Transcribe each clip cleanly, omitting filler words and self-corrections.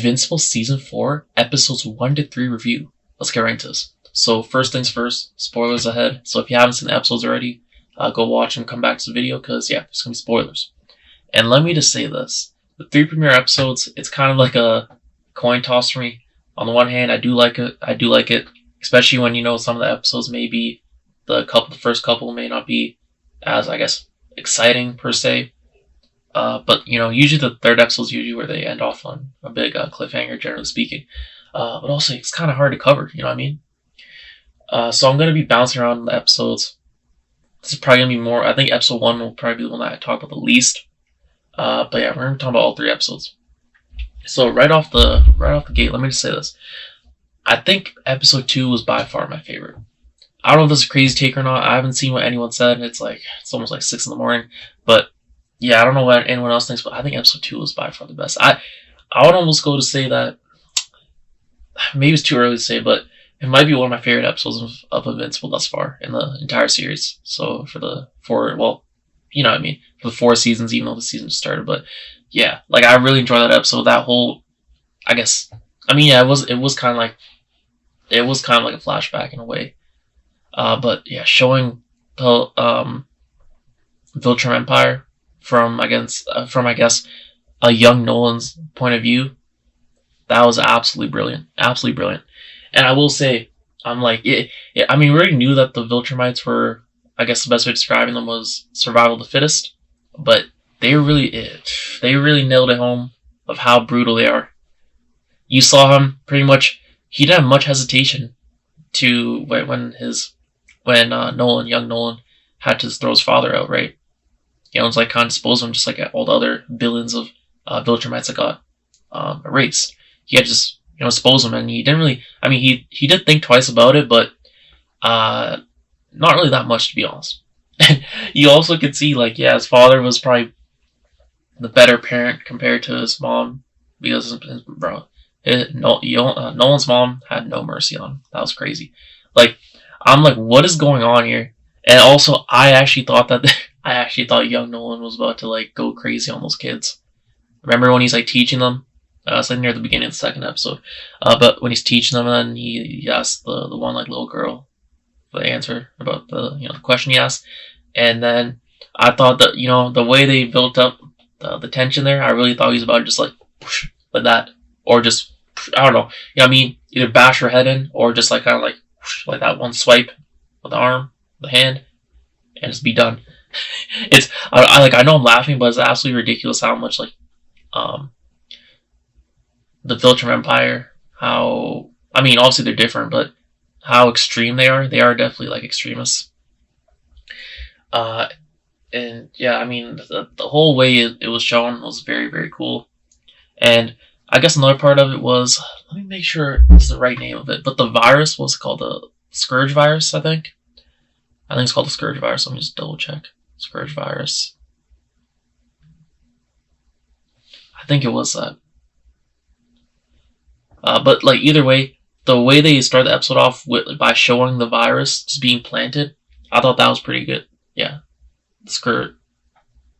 Invincible Season 4, Episodes 1 to 3 review. Let's get right into this. So first things first, spoilers ahead. So if you haven't seen the episodes already, go watch and come back to the video because, yeah, there's going to be spoilers. And let me just say this. The 3 premiere episodes, it's kind of like a coin toss for me. On the one hand, I do like it, especially when, you know, some of the episodes may be, the first couple may not be as, I guess, exciting per se. But, you know, usually the third episode is usually where they end off on a big cliffhanger, generally speaking. But also, it's kind of hard to cover, you know what I mean? So I'm going to be bouncing around the episodes. This is probably going to be more, I think episode 1 will probably be the one that I talk about the least. But yeah, we're going to talk about all 3 episodes. So right off the gate, let me just say this. I think episode 2 was by far my favorite. I don't know if this is a crazy take or not. I haven't seen what anyone said. It's almost like 6 in the morning. But yeah, I don't know what anyone else thinks, but I think episode 2 was by far the best. I would almost go to say that, maybe it's too early to say, but it might be one of my favorite episodes of Invincible thus far in the entire series. So for the 4, well, you know what I mean, for the 4 seasons, even though the season just started. But yeah, like I really enjoyed that episode. That whole, I guess, I mean, yeah, it was kind of like a flashback in a way. But yeah, showing the Viltrumite Empire from I guess a young Nolan's point of view, that was absolutely brilliant, And I will say, I'm like, I mean, we already knew that the Viltrumites were, I guess the best way of describing them was survival of the fittest, but they really nailed it home of how brutal they are. You saw him pretty much. He didn't have much hesitation to when young Nolan had to throw his father out, right? You know, it's like kind of dispose of him just like all the other billions of Viltrumites that got erased. He had to just, you know, dispose of him, and he didn't really. I mean, he did think twice about it, but not really that much, to be honest. You also could see, like, yeah, his father was probably the better parent compared to his mom, because Nolan's mom had no mercy on him. That was crazy. Like, I'm like, what is going on here? And also, I actually thought young Nolan was about to like go crazy on those kids. Remember when he's like teaching them? It's like near the beginning of the 2nd episode. But when he's teaching them, and then he asked the one like little girl the answer about the question he asked, and then I thought that, you know, the way they built up the tension there, I really thought he was about to just like like that, or just, I don't know, you know what I mean, either bash her head in, or just like kind of like that one swipe with the arm, the hand, and just be done. It's I know I'm laughing, but it's absolutely ridiculous how much like the Viltrum Empire, how, I mean, obviously they're different, but how extreme they are. They are definitely like extremists. And yeah, I mean, the whole way it was shown was very, very cool. And I guess another part of it was, let me make sure it's the right name of it, but the virus was called the scourge virus, I think it's called the scourge virus. Let me just double check. Scourge virus. I think it was that. But like either way, the way they started the episode off by showing the virus just being planted, I thought that was pretty good. Yeah, the scourge.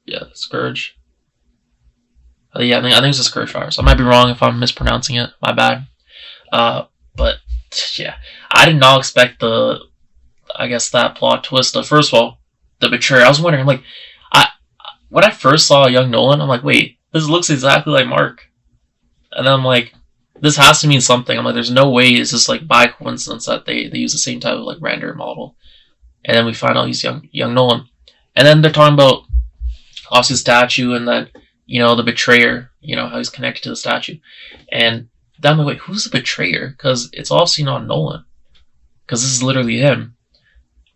Yeah, the scourge. Yeah, I think it's a scourge virus. I might be wrong if I'm mispronouncing it. My bad. But yeah, I did not expect that plot twist. First of all, the betrayer. I was wondering, like, when I first saw young Nolan, I'm like, wait, this looks exactly like Mark, and then I'm like, this has to mean something. I'm like, there's no way it's just like by coincidence that they use the same type of like render model, and then we find out he's young Nolan, and then they're talking about obviously the statue, and then, you know, the betrayer, you know, how he's connected to the statue, and then I'm like, wait, who's the betrayer? Because it's obviously not Nolan, because this is literally him.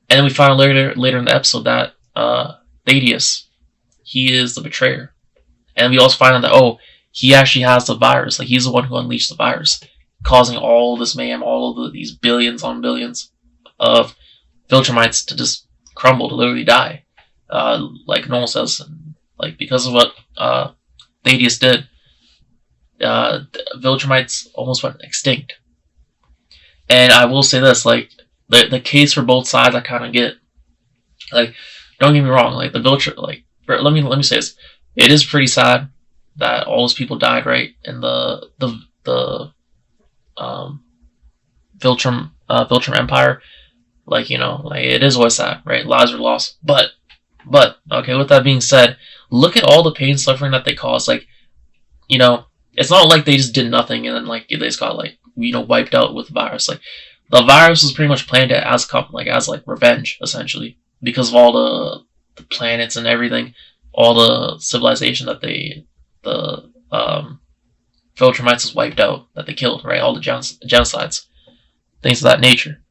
And then we find out later in the episode that Thaedus, he is the betrayer. And we also find out that, oh, he actually has the virus. Like, he's the one who unleashed the virus, causing all this mayhem, all of these billions on billions of Viltrumites to just crumble, to literally die. Like Nolan says, like, because of what Thaedus did, Viltrumites almost went extinct. And I will say this, like, the case for both sides I kind of get. Like, don't get me wrong, like, the Viltrum, like, let me say this. It is pretty sad that all those people died, right? And the Viltrum Empire. Like, like it is always that, right? Lives are lost. But okay, with that being said, look at all the pain and suffering that they caused. Like, it's not like they just did nothing and then like they just got like wiped out with the virus. Like the virus was pretty much planned as revenge, essentially, because of all the planets and everything, all the civilization that the Viltrumites was wiped out, that they killed, right? All the genocides, things of that nature.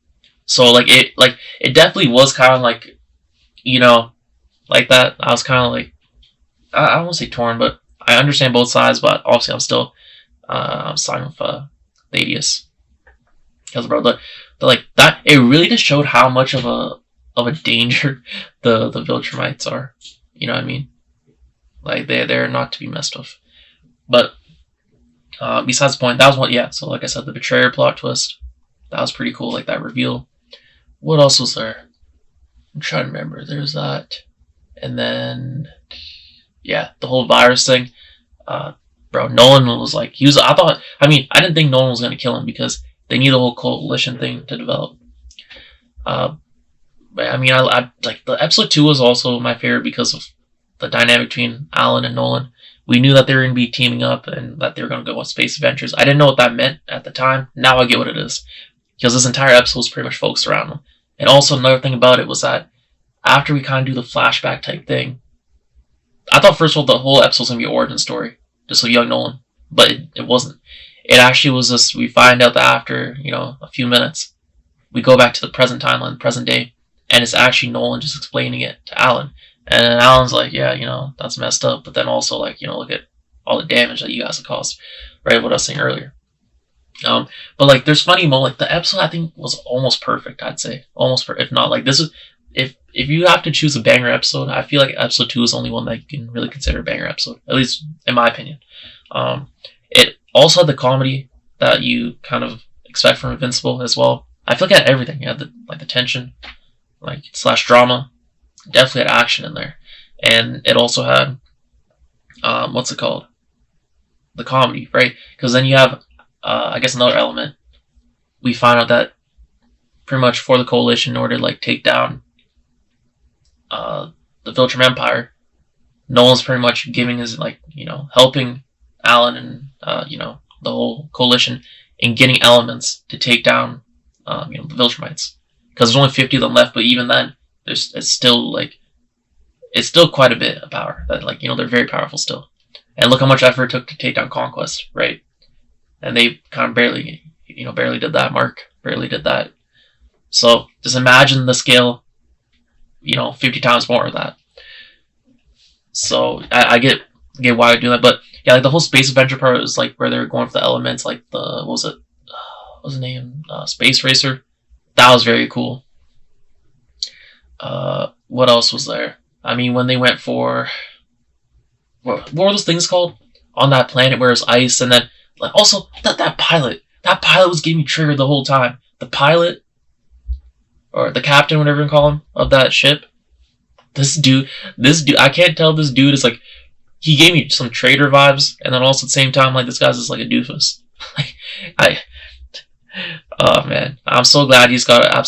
So it definitely was kind of like, like that. I was kind of like, I don't want to say torn, but I understand both sides. But obviously, I'm siding with Thaedus, because bro, the like that, it really just showed how much of a danger the Viltrumites are. You know what I mean? Like they're not to be messed with. But besides the point, that was one. Yeah. So like I said, the betrayer plot twist, that was pretty cool. Like that reveal. What else was there? I'm trying to remember. There's that, and then yeah, the whole virus thing. Bro, Nolan was like, I didn't think Nolan was gonna kill him because they need the whole coalition thing to develop. But I like the episode 2 was also my favorite because of the dynamic between Alan and Nolan. We knew that they were gonna be teaming up and that they were gonna go on space adventures. I didn't know what that meant at the time. Now I get what it is, because this entire episode was pretty much focused around them. And also another thing about it was that after we kind of do the flashback type thing, I thought first of all the whole episode was going to be an origin story, just like young Nolan, but it wasn't. It actually was this, we find out that after, a few minutes, we go back to the present timeline, present day, and it's actually Nolan just explaining it to Alan. And then Alan's like, yeah, that's messed up, but then also like, look at all the damage that you guys have caused, right? What I was saying earlier. But like, there's funny moments. Like the episode, I think, was almost perfect. I'd say almost, if not like this is, if you have to choose a banger episode, I feel like episode 2 is the only one that you can really consider a banger episode, at least in my opinion. It also had the comedy that you kind of expect from Invincible as well. I feel like it had everything. It had the tension, / drama. Definitely had action in there, and it also had what's it called? The comedy, right? Because then you have I guess another element. We find out that pretty much for the coalition, in order to take down the Viltrum Empire, Nolan's pretty much giving his helping Alan and the whole coalition in getting elements to take down the Viltrumites, because there's only 50 of them left. But even then, it's still quite a bit of power. That they're very powerful still. And look how much effort it took to take down Conquest, right? And they kind of barely did that. Mark barely did that. So just imagine the scale, 50 times more of that. So I get why they're doing that, but yeah, the whole space adventure part is where they're going for the elements, what was the name? Space Racer. That was very cool. What else was there? I mean, when they went for what were those things called on that planet where it's ice, and then also that pilot was getting me triggered the whole time. The pilot, or the captain, whatever you call him, of that ship. This dude, I can't tell this dude is he gave me some traitor vibes, and then also at the same time, this guy's just a doofus. Oh man, I'm so glad he's got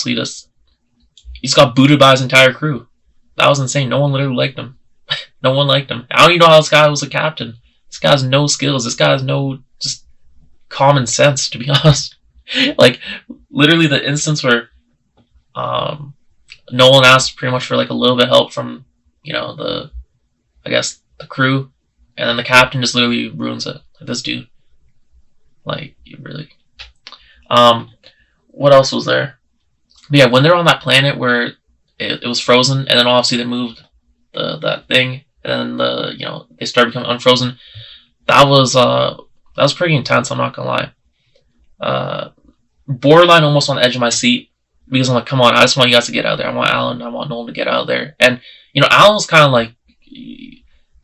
he's got booted by his entire crew. That was insane. No one literally liked him. No one liked him. I don't even know how this guy was a captain. This guy has no skills. This guy has no just common sense, to be honest. Literally the instance where Nolan asked pretty much for a little bit of help from the crew, and then the captain just literally ruins it. This dude, you really. What else was there? But yeah, when they're on that planet where it was frozen, and then obviously they moved that thing, and then they started becoming unfrozen. That was pretty intense. I'm not gonna lie. Borderline almost on the edge of my seat, because I'm like, come on, I just want you guys to get out of there. I want Alan, I want Nolan to get out of there. And Alan was kind of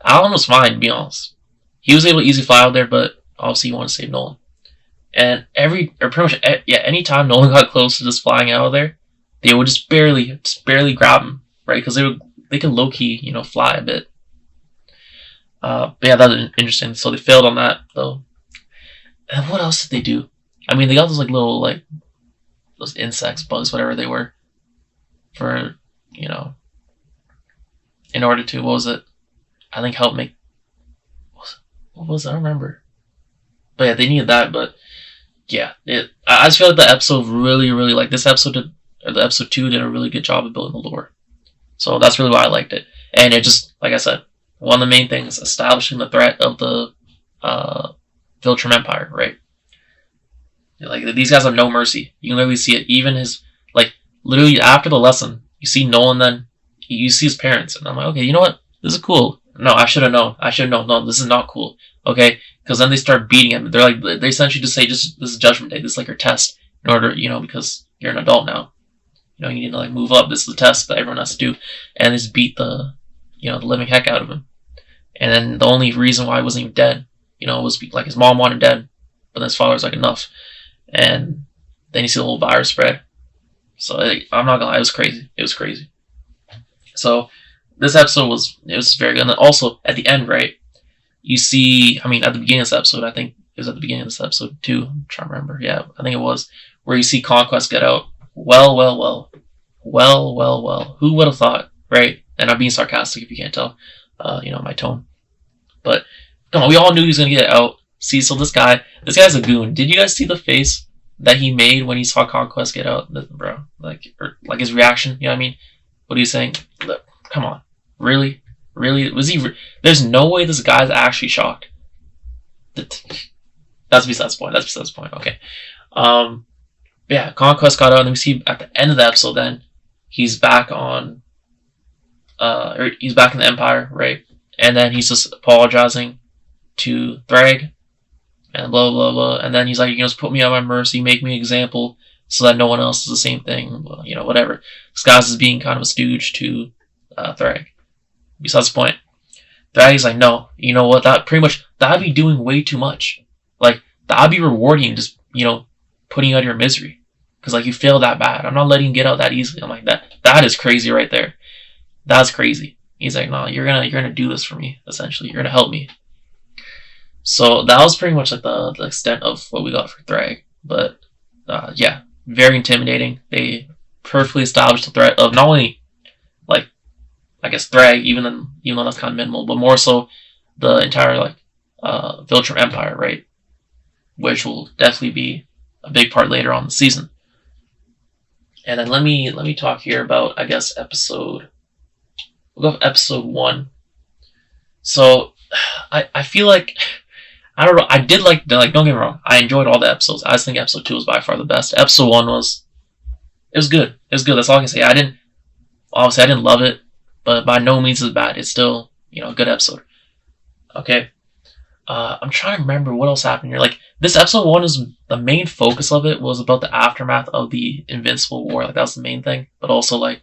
Alan was fine, to be honest. He was able to easily fly out there, but obviously he wanted to save Nolan. And anytime Nolan got close to just flying out of there, they would just barely grab him, right? Because they could low key, fly a bit. But yeah, that was interesting. So they failed on that though. And what else did they do? I mean, they got those little those insects, bugs, whatever they were, for, you know, in order to, what was it? I think help make, what was it? I don't remember. But yeah, they needed that. But yeah, I just feel like the episode really, really, like this episode did, or the episode 2 did a really good job of building the lore. So that's really why I liked it. And it just, like I said, one of the main things, establishing the threat of the Viltrumite Empire, right? Like, these guys have no mercy. You can literally see it. Even his, like, literally after the lesson, you see Nolan then, you see his parents. And I'm like, okay, you know what? This is cool. No, I should have known. I should have known. No, this is not cool. Okay? Because then they start beating him. They're like, they essentially just say, this is Judgment Day. This is like your test. In order, because you're an adult now. You need to, like, move up. This is the test that everyone has to do. And just beat the living heck out of him. And then the only reason why he wasn't even dead, was like his mom wanted dead. But then his father was like, enough. And then you see the whole virus spread. So I'm not gonna lie, it was crazy. It was crazy. So this episode was very good. And then also at the end, right? You see, at the beginning of this episode, I think it was at the beginning of this episode too. I'm trying to remember. Yeah, I think it was, where you see Conquest get out. Well. Who would have thought, right? And I'm being sarcastic if you can't tell, my tone. But come on, we all knew he was gonna get out. See, so this guy's a goon. Did you guys see the face that he made when he saw Conquest get out, bro? Like his reaction. You know what I mean? What are you saying? Look, come on, really? Was he? There's no way this guy's actually shocked. That's besides the point. Okay. Yeah, Conquest got out, and then we see at the end of the episode, then he's back on, or he's back in the Empire, right? And then he's just apologizing to Thragg, and blah blah blah. And then he's like, just put me on my mercy, make me an example, so that no one else does the same thing. Whatever. This guy's is being kind of a stooge to Thragg. Besides the point, Thagg's like, no, you know what? That'd be doing way too much. Like, that'd be rewarding you, just putting you out of your misery. Because, like, you failed that bad. I'm not letting you get out that easily. I'm like, that is crazy right there. That's crazy. He's like, no, you're gonna do this for me, essentially. You're gonna help me. So that was pretty much like the extent of what we got for Thragg. But yeah, very intimidating. They perfectly established the threat of not only, like, I guess Thragg, even though that's kind of minimal, but more so the entire Viltrumite Empire, right? Which will definitely be a big part later on in the season. And then let me talk here about, I guess, episode 1. So I feel like, I don't know, I did like, don't get me wrong, I enjoyed all the episodes. I just think episode 2 was by far the best. Episode 1 was good. It was good. That's all I can say. I didn't love it, but by no means is it bad. It's still, a good episode. Okay. I'm trying to remember what else happened here. Like, this episode 1 is the main focus of it was about the aftermath of the Invincible War. Like, that was the main thing, but also like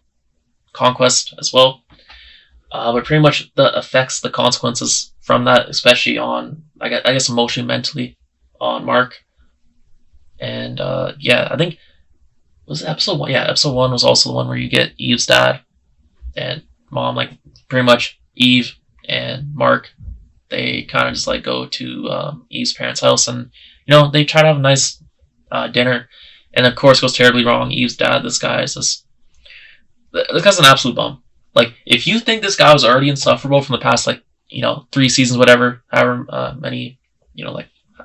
Conquest as well. But pretty much the effects, the consequences from that, especially on, I guess emotionally, mentally, on Mark. And yeah, I think, was it episode 1? Yeah, episode 1 was also the one where you get Eve's dad and mom, like, pretty much Eve and Mark, they kind of just like go to Eve's parents' house, and they try to have a nice dinner, and of course goes terribly wrong. Eve's dad, this guy's an absolute bum. Like, if you think this guy was already insufferable from the past, like, 3 seasons, whatever, however many,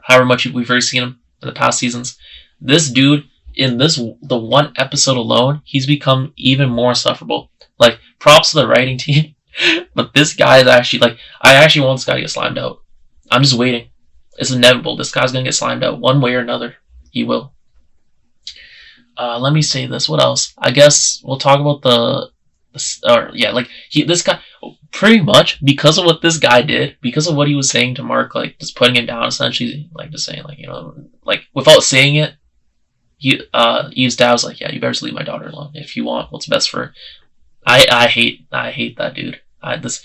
however much we've already seen him in the past seasons, this dude in the one episode alone, he's become even more insufferable. Like, props to the writing team. But this guy is actually, like, I actually want this guy to get slimed out. I'm just waiting. It's inevitable. This guy's gonna get slimed out one way or another. He will. Let me say this. What else? I guess we'll talk about this guy, pretty much because of what this guy did, because of what he was saying to Mark, like, just putting him down, essentially, like, just saying, like, like, without saying it, Eve's dad was like, yeah, you better just leave my daughter alone if you want what's best for her. I hate that dude. This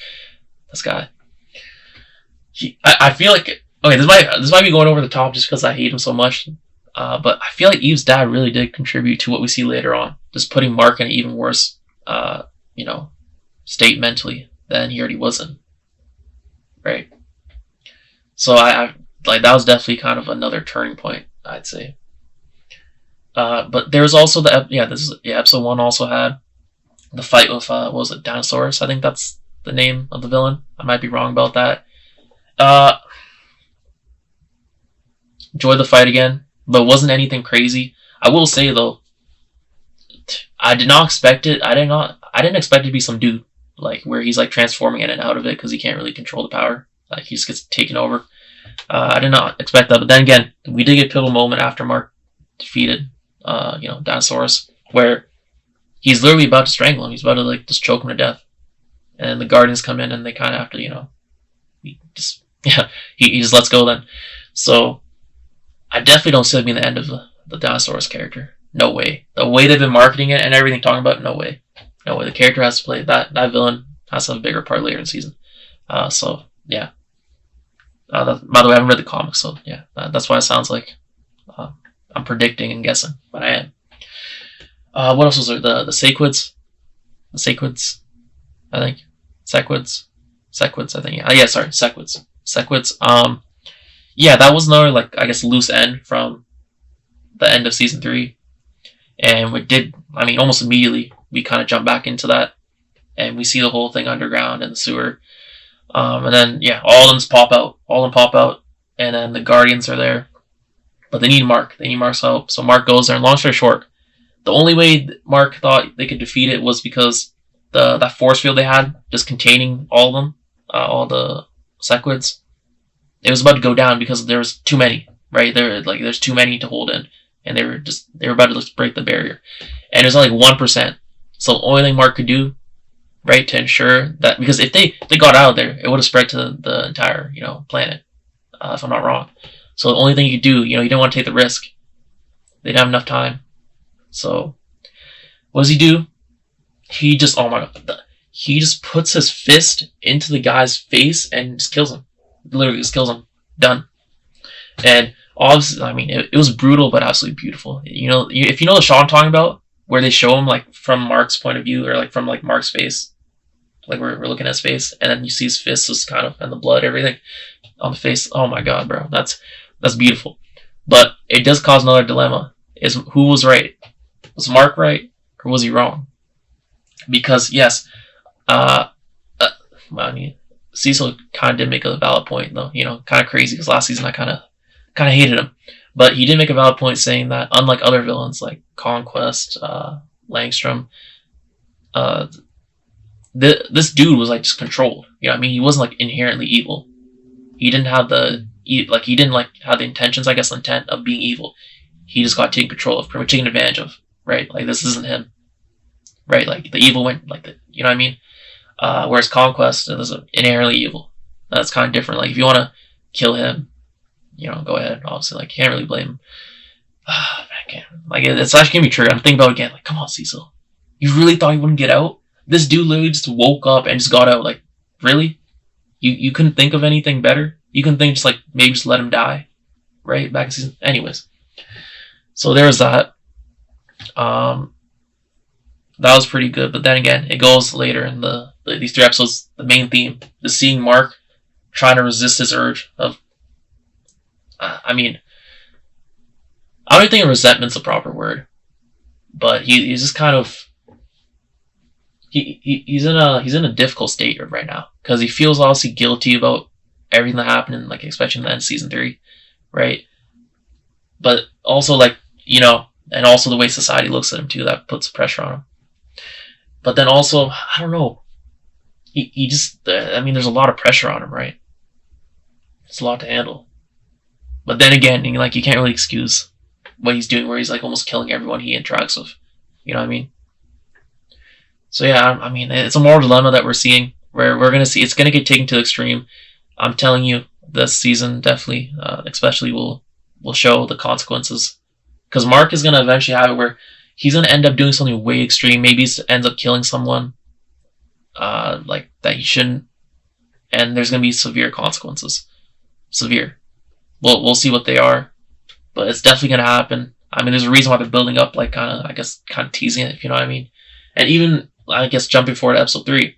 guy. I feel like, okay, this might be going over the top just because I hate him so much. But I feel like Eve's dad really did contribute to what we see later on, just putting Mark in an even worse, state mentally than he already was in. Right. So I like, that was definitely kind of another turning point, I'd say. But there was also episode 1 also had the fight with what was it, Dinosaurus? I think that's the name of the villain. I might be wrong about that. Enjoyed the fight again, but it wasn't anything crazy. I will say though, I did not expect it. I didn't expect it to be some dude like where he's like transforming in and out of it because he can't really control the power. Like he just gets taken over. I did not expect that, but then again, we did get a pivotal moment after Mark defeated, Dinosaurus, where he's literally about to strangle him. He's about to like just choke him to death, and the Guardians come in and they kind of have to, he just he just lets go then. So I definitely don't see it being the end of the Dinosaurus character. No way. The way they've been marketing it and everything, talking about it, no way. No way. The character has to play that villain has to have a bigger part later in the season. So yeah. By the way, I haven't read the comics, so yeah, that's why it sounds like I'm predicting and guessing, but I am. What else was there? The Sequids, I think. Sequids, I think. Yeah, sorry, Sequids. Yeah, that was another like I guess loose end from the end of season 3, and almost immediately we kind of jump back into that, and we see the whole thing underground in the sewer. And then all of them pop out, and then the Guardians are there, but they need Mark. They need Mark's help. So Mark goes there. And long story short, the only way Mark thought they could defeat it was because that force field they had, just containing all of them, all the Sequids, it was about to go down because there was too many. Right there, like there's too many to hold in, and they were about to just break the barrier, and it was only 1%. So the only thing Mark could do, right, to ensure that, because if they got out of there, it would have spread to the entire planet, if I'm not wrong. So the only thing you could do, you didn't want to take the risk. They didn't have enough time. So what does he do? He just he just puts his fist into the guy's face and just kills him. Literally just kills him. Done. And obviously, it was brutal but absolutely beautiful. If you know the shot I'm talking about, where they show him like from Mark's point of view, or like from like Mark's face, like we're looking at his face, and then you see his fist just kind of, and the blood, everything on the face. Oh my god, bro, that's beautiful. But it does cause another dilemma: is who was right? Was Mark right, or was he wrong? Because yes, Cecil kind of did make a valid point, though. Kind of crazy because last season I kind of hated him. But he did make a valid point saying that unlike other villains like Conquest, Langstrom, this dude was like just controlled. He wasn't like inherently evil. He didn't have the intentions, I guess, intent of being evil. He just got taken control of, pretty much taken advantage of. Right? Like this isn't him. Right? Like the evil went like the, you know what I mean? Whereas Conquest is inherently evil. That's kind of different. Like if you want to kill him, go ahead. Obviously, like you can't really blame him. It's actually gonna be triggered. I'm thinking about it again. Like, come on, Cecil, you really thought he wouldn't get out? This dude literally just woke up and just got out. Like, really? You couldn't think of anything better? You couldn't think just like maybe just let him die, right? Back in season. Anyways, so there was that. That was pretty good. But then again, it goes later in these 3 episodes. The main theme is seeing Mark trying to resist his urge of. I don't think resentment's a proper word, but he's just kind of he's in a difficult state right now because he feels obviously guilty about everything that happened, in, like especially in the end of season 3, right? But also and also the way society looks at him too, that puts pressure on him. But then also, I don't know, he just there's a lot of pressure on him, right? It's a lot to handle. But then again, you can't really excuse what he's doing, where he's like almost killing everyone he interacts with. You know what I mean? So yeah, it's a moral dilemma that we're seeing, where we're gonna see it's gonna get taken to the extreme. I'm telling you, this season definitely, especially will show the consequences, because Mark is gonna eventually have it where he's gonna end up doing something way extreme. Maybe he ends up killing someone, like that he shouldn't, and there's gonna be severe consequences. Severe. We'll see what they are, but it's definitely gonna happen. There's a reason why they're building up, like kind of teasing it, if you know what I mean. And even I guess jumping forward to episode 3,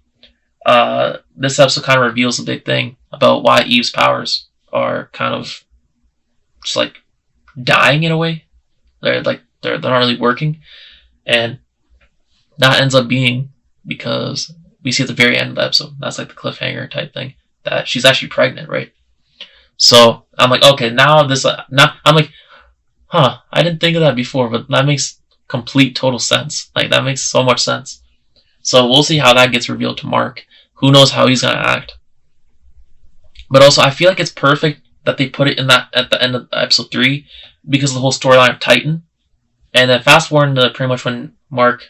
this episode kind of reveals a big thing about why Eve's powers are kind of just like dying in a way. They're like they're not really working, and that ends up being because we see at the very end of the episode, that's like the cliffhanger type thing, that she's actually pregnant, right? So I'm like, okay, now I'm like, huh, I didn't think of that before, but that makes complete total sense. Like, that makes so much sense. So we'll see how that gets revealed to Mark. Who knows how he's gonna act. But also, I feel like it's perfect that they put it in that at the end of episode 3 because of the whole storyline of Titan. And then fast forward to pretty much when Mark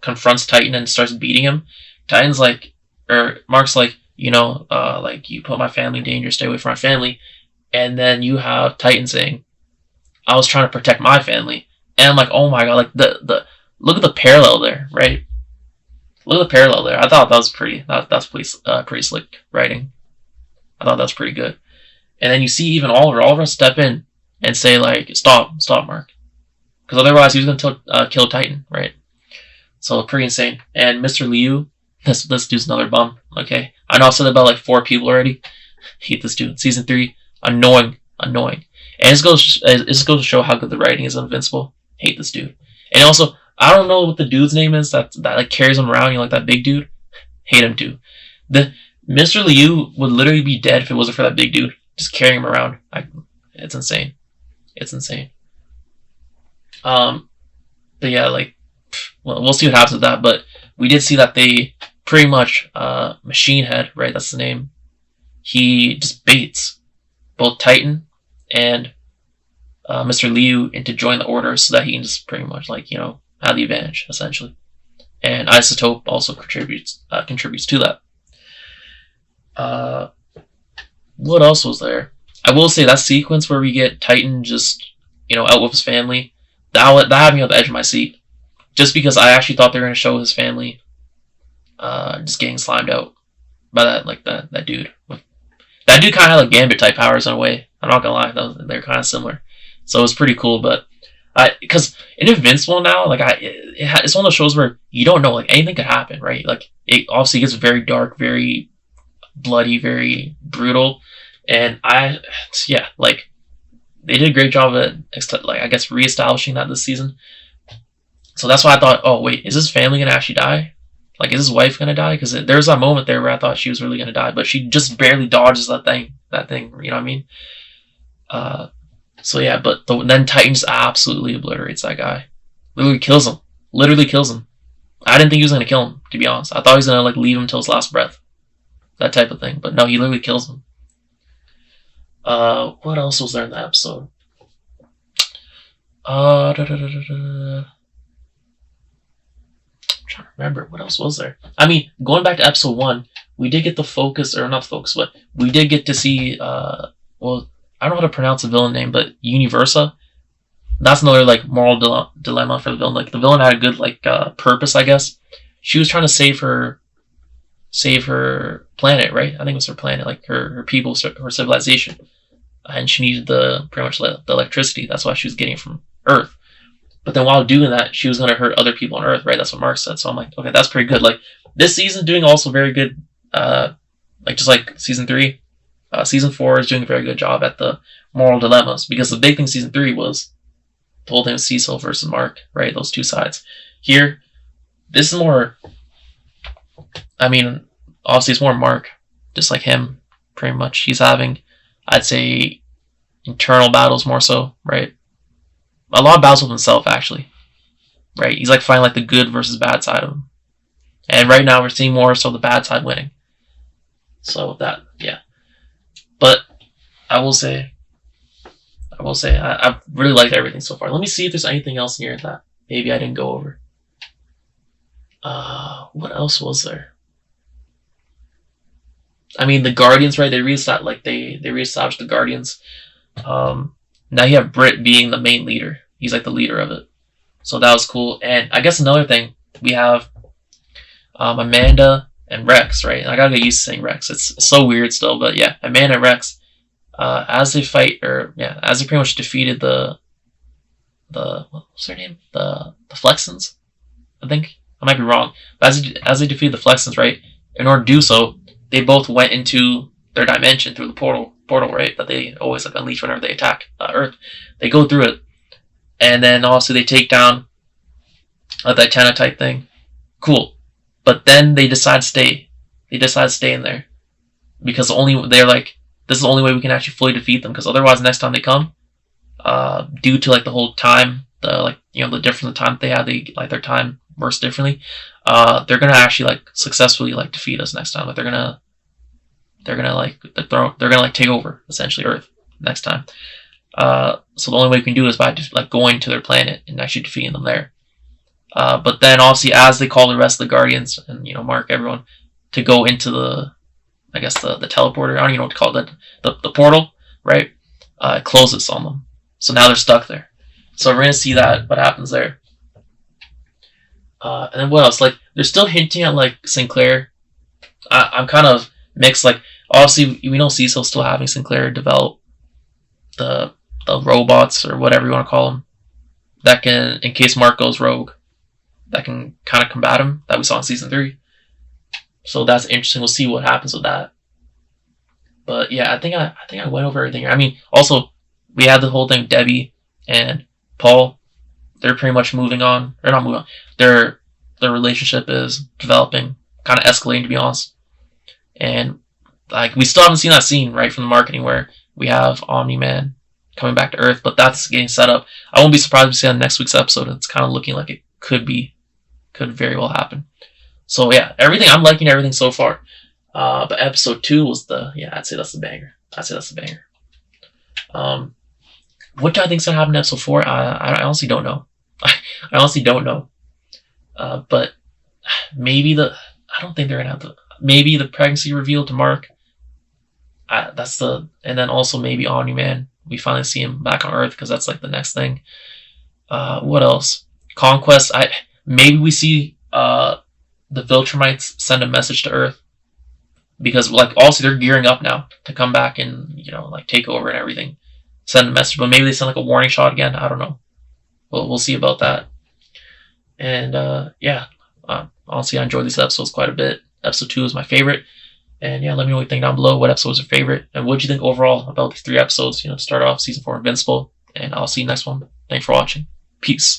confronts Titan and starts beating him. Titan's like, or Mark's like, like, you put my family in danger, stay away from my family. And then you have Titan saying, I was trying to protect my family. And I'm like, oh my god, like the look at the parallel there, right? Look at the parallel there. I thought that was that's pretty slick writing. I thought that was pretty good. And then you see even Oliver step in and say like, stop, Mark. Because otherwise he was going to kill Titan, right? So pretty insane. And Mr. Liu, this dude's another bum, okay? I know I've said about like 4 people already. Hate this dude. Season 3, annoying. And this goes to show how good the writing is on Invincible. Hate this dude. And also, I don't know what the dude's name is that like carries him around, like that big dude. Hate him too. The Mr. Liu would literally be dead if it wasn't for that big dude just carrying him around. It's insane. It's insane. But yeah, like, well, we'll see what happens with that. But we did see that they pretty much Machine Head, right? That's the name. He just baits both Titan and Mr. Liu into join the order so that he can just pretty much like have the advantage essentially. And Isotope also contributes to that. What else was there? I will say that sequence where we get Titan just out with his family, that had me on the edge of my seat, just because I actually thought they were going to show his family just getting slimed out by that dude. That dude kind of had like Gambit type powers in a way. I'm not gonna lie, they're kind of similar. So it's pretty cool, but because in Invincible now, like it's one of those shows where you don't know, like anything could happen, right? Like it obviously gets very dark, very bloody, very brutal, and like they did a great job at like I guess reestablishing that this season. So that's why I thought, oh wait, is his family gonna actually die? Like, is his wife gonna die? Because there's that moment there where I thought she was really gonna die, but she just barely dodges that thing. You know what I mean? So yeah, but then Titan just absolutely obliterates that guy. Literally kills him. I didn't think he was gonna kill him, to be honest. I thought he was gonna like leave him till his last breath, that type of thing. But no, he literally kills him. What else was there in the episode? Trying to remember what else was there. I mean, going back to episode 1, we did get the focus, or not focus, but we did get to see well, I don't know how to pronounce the villain name, but Universa. That's another like moral dilemma for the villain. Like the villain had a good like purpose, I guess. She was trying to save her planet, right? I think it was her planet, like her people, her civilization, and she needed pretty much the electricity. That's why she was getting it from Earth. But then while doing that, she was going to hurt other people on Earth, right? That's what Mark said. So I'm like, okay, that's pretty good. Like, this season doing also very good, like just like season 3. Season 4 is doing a very good job at the moral dilemmas, because the big thing season 3 was the whole thing with Cecil versus Mark, right? Those two sides. Here, this is more, I mean, obviously it's more Mark, just like him, pretty much. He's having, I'd say, internal battles more so, right? A lot of battles with himself, actually. Right? He's like finding like the good versus bad side of him. And right now we're seeing more so the bad side winning. So that, yeah. But I will say I've really liked everything so far. Let me see if there's anything else in here that maybe I didn't go over. What else was there? I mean, the Guardians, right? They reestablished the Guardians. Now you have Britt being the main leader. He's like the leader of it. So that was cool. And I guess another thing, we have Amanda and Rex, right? And I gotta get used to saying Rex. It's so weird still, but yeah, Amanda and Rex, as they fight, as they pretty much defeated the what's their name? The Flexons, I think. I might be wrong. But as they defeated the Flexons, right? In order to do so, they both went into their dimension through the portal, right? That they always like unleash whenever they attack Earth. They go through it, and then also they take down a Titanic type thing. Cool. But then they decide to stay. They decide to stay in there. Because they're like, this is the only way we can actually fully defeat them, because otherwise next time they come, due to like the whole time, the difference in time they have, they like their time works differently. They're gonna actually like successfully like defeat us next time. Like they're gonna take over essentially Earth next time. So the only way we can do it is by just like going to their planet and actually defeating them there. But then obviously as they call the rest of the Guardians and mark everyone to go into the teleporter, I don't even know what to call it, the portal, right? It closes on them. So now they're stuck there. So we're gonna see what happens there. And then what else? Like they're still hinting at like Sinclair. I'm kind of mixed. Like obviously we know Cecil still having Sinclair develop the robots or whatever you want to call them that can, in case Mark goes rogue, that can kind of combat him, that we saw in season 3. So that's interesting. We'll see what happens with that. But yeah, I think I went over everything. I mean, also we had the whole thing. Debbie and Paul, they're pretty much moving on. Or not moving on. Their relationship is developing, kind of escalating, to be honest. And like we still haven't seen that scene right from the marketing where we have Omni-Man coming back to Earth, but that's getting set up. I won't be surprised to see on next week's episode. It's kind of looking like it could very well happen. So yeah, I'm liking everything so far. But episode 2 was I'd say that's the banger. What do I think's gonna happen in episode 4? I honestly don't know. I honestly don't know. But maybe I don't think they're gonna have maybe the pregnancy reveal to Mark. And then also maybe Omni-Man. We finally see him back on Earth because that's like the next thing. What else? Conquest. Maybe we see the Viltrumites send a message to Earth, because like also they're gearing up now to come back and like take over and everything. Send a message, but maybe they send like a warning shot again. I don't know. We'll see about that. And honestly, I enjoyed these episodes quite a bit. Episode 2 is my favorite. And yeah, let me know what you think down below. What episode was your favorite? And what do you think overall about these 3 episodes? To start off season 4 Invincible. And I'll see you next one. Thanks for watching. Peace.